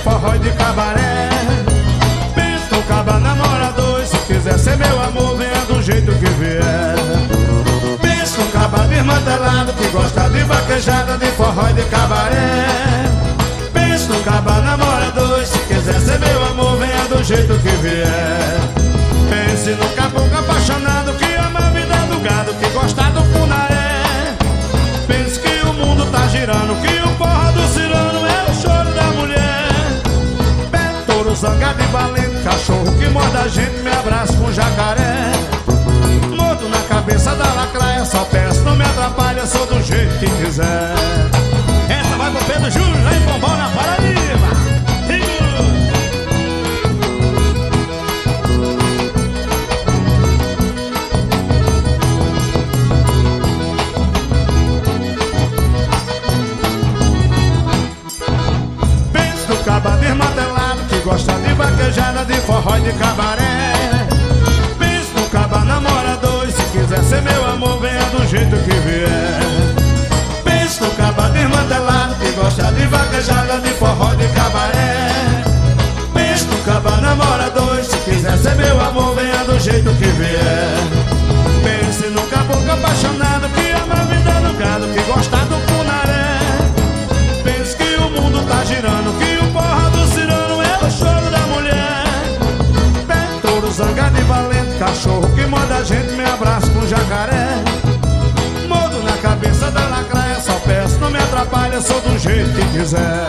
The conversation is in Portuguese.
forró e de cabaré. Pensa no caba namorador, se quiser ser meu amor, venha do jeito que vier. Pensa no caba desmantelado, que gosta de vaquejada, de forró e de cabaré. Pensa no caba namorador, se quiser ser meu amor, venha do jeito que vier. Pense no caboclo apaixonado, que ama a vida do gado, que gosta do punaré. Pense que o mundo tá girando, que o porra do cirano é o choro da mulher. Pé, touro, zangado e valente, cachorro que morde a gente, me abraça com jacaré. Morto na cabeça da lacraia, só peço, não me atrapalha, sou do jeito que quiser. Essa vai pro Pedro Júnior, lá em Pombal, na Paraíba. Caba desmantelado, que gosta de vaquejada, de forró e de cabaré. Pensa no caba namorador, e se quiser ser meu amor, venha do jeito que vier. Pensa no caba desmantelado, que gosta de vaquejada, de forró e de cabaré. Pensa no caba namorador, e se quiser ser meu amor, venha do jeito que vier. Pense no caboclo apaixonado, que ama a vida do gado, que gosta do punaré. Pense que o mundo tá girando, que o porra do cirano é o choro da mulher. Pé, touro, zangado e valente, cachorro que manda a gente, me abraça com jacaré. Mordo na cabeça da lacraia, só peço, não me atrapalha, sou do jeito que quiser.